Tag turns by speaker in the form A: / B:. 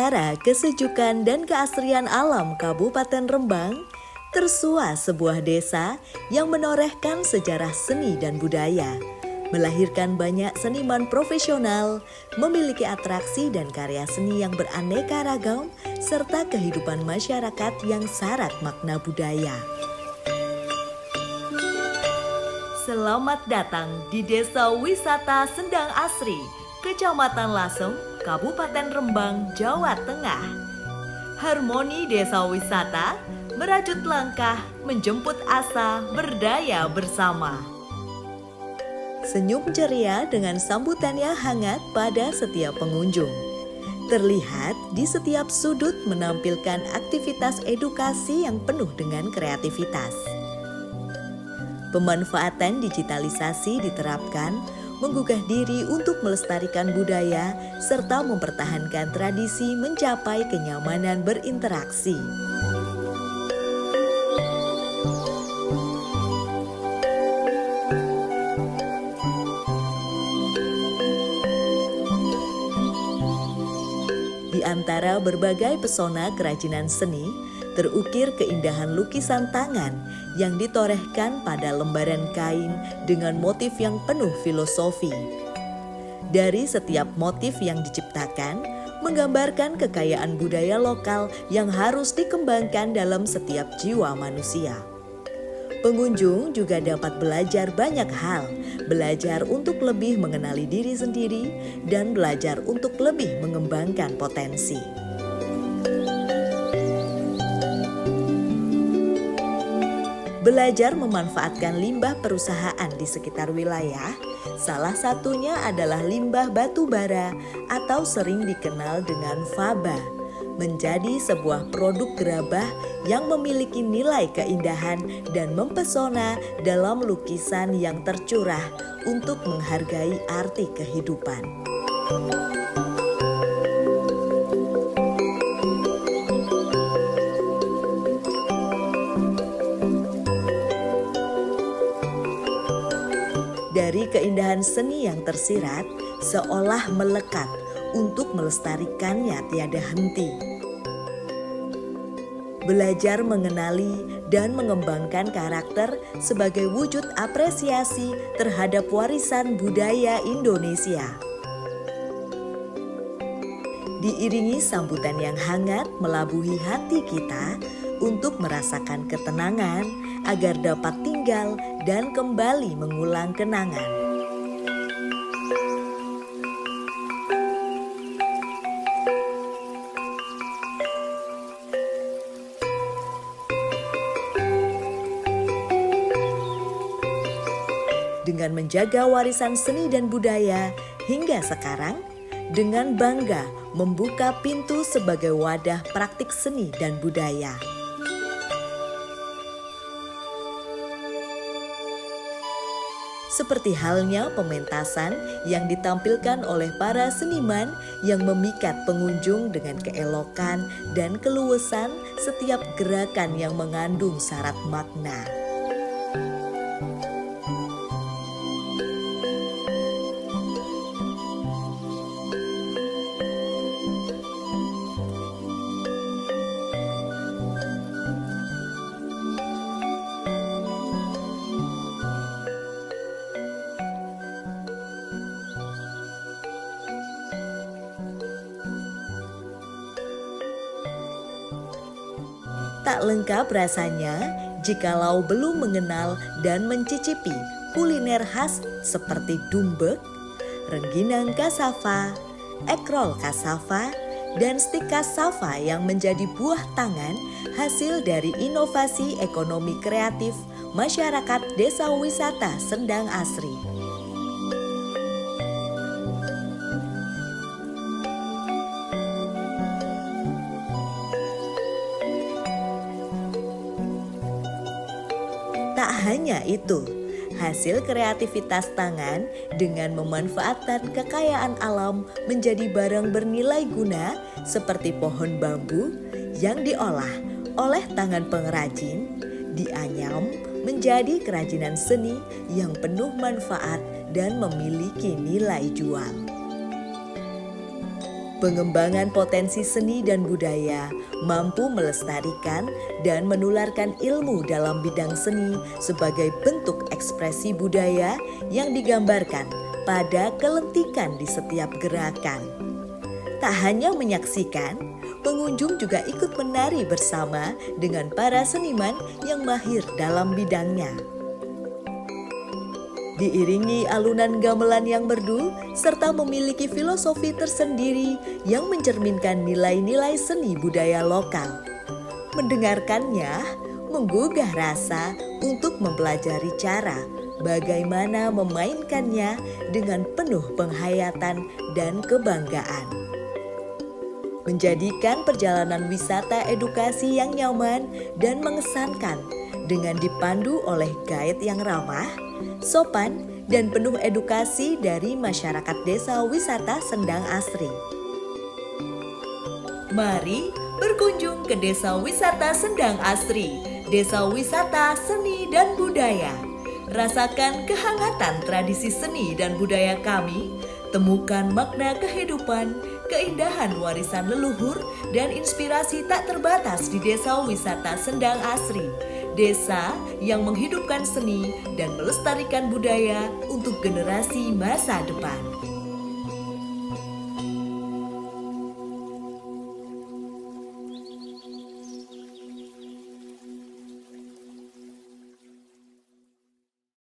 A: Antara kesejukan dan keasrian alam Kabupaten Rembang, tersua sebuah desa yang menorehkan sejarah seni dan budaya, melahirkan banyak seniman profesional, memiliki atraksi dan karya seni yang beraneka ragam, serta kehidupan masyarakat yang syarat makna budaya. Selamat datang di Desa Wisata Sendang Asri, Kecamatan Lasem, Kabupaten Rembang, Jawa Tengah. Harmoni Desa Wisata merajut langkah, menjemput asa, berdaya bersama. Senyum ceria dengan sambutannya hangat pada setiap pengunjung. Terlihat di setiap sudut menampilkan aktivitas edukasi yang penuh dengan kreativitas. Pemanfaatan digitalisasi diterapkan, menggugah diri untuk melestarikan budaya, serta mempertahankan tradisi mencapai kenyamanan berinteraksi. Di antara berbagai pesona kerajinan seni, terukir keindahan lukisan tangan yang ditorehkan pada lembaran kain dengan motif yang penuh filosofi. Dari setiap motif yang diciptakan, menggambarkan kekayaan budaya lokal yang harus dikembangkan dalam setiap jiwa manusia. Pengunjung juga dapat belajar banyak hal, belajar untuk lebih mengenali diri sendiri, dan belajar untuk lebih mengembangkan potensi. Belajar memanfaatkan limbah perusahaan di sekitar wilayah, salah satunya adalah limbah batu bara atau sering dikenal dengan faba, menjadi sebuah produk gerabah yang memiliki nilai keindahan dan mempesona dalam lukisan yang tercurah untuk menghargai arti kehidupan. Dari keindahan seni yang tersirat, seolah melekat untuk melestarikannya tiada henti. Belajar mengenali dan mengembangkan karakter sebagai wujud apresiasi terhadap warisan budaya Indonesia. Diiringi sambutan yang hangat melabuhi hati kita untuk merasakan ketenangan agar dapat tinggal dan kembali mengulang kenangan. Dengan menjaga warisan seni dan budaya hingga sekarang, dengan bangga membuka pintu sebagai wadah praktik seni dan budaya. Seperti halnya pementasan yang ditampilkan oleh para seniman yang memikat pengunjung dengan keelokan dan keluasan setiap gerakan yang mengandung syarat makna. Tak lengkap rasanya jikalau belum mengenal dan mencicipi kuliner khas seperti dumbek, rengginang kasava, ekrol kasava, dan stik kasava yang menjadi buah tangan hasil dari inovasi ekonomi kreatif masyarakat Desa Wisata Sendang Asri. Tak hanya itu, hasil kreativitas tangan dengan memanfaatkan kekayaan alam menjadi barang bernilai guna seperti pohon bambu yang diolah oleh tangan pengrajin, dianyam menjadi kerajinan seni yang penuh manfaat dan memiliki nilai jual. Pengembangan potensi seni dan budaya mampu melestarikan dan menularkan ilmu dalam bidang seni sebagai bentuk ekspresi budaya yang digambarkan pada kelentikan di setiap gerakan. Tak hanya menyaksikan, pengunjung juga ikut menari bersama dengan para seniman yang mahir dalam bidangnya. Diiringi alunan gamelan yang merdu serta memiliki filosofi tersendiri yang mencerminkan nilai-nilai seni budaya lokal. Mendengarkannya menggugah rasa untuk mempelajari cara bagaimana memainkannya dengan penuh penghayatan dan kebanggaan. Menjadikan perjalanan wisata edukasi yang nyaman dan mengesankan dengan dipandu oleh guide yang ramah, sopan, dan penuh edukasi dari masyarakat Desa Wisata Sendang Asri. Mari berkunjung ke Desa Wisata Sendang Asri, Desa Wisata Seni dan Budaya. Rasakan kehangatan tradisi seni dan budaya kami, temukan makna kehidupan, keindahan warisan leluhur, dan inspirasi tak terbatas di Desa Wisata Sendang Asri. Desa yang menghidupkan seni dan melestarikan budaya untuk generasi masa depan.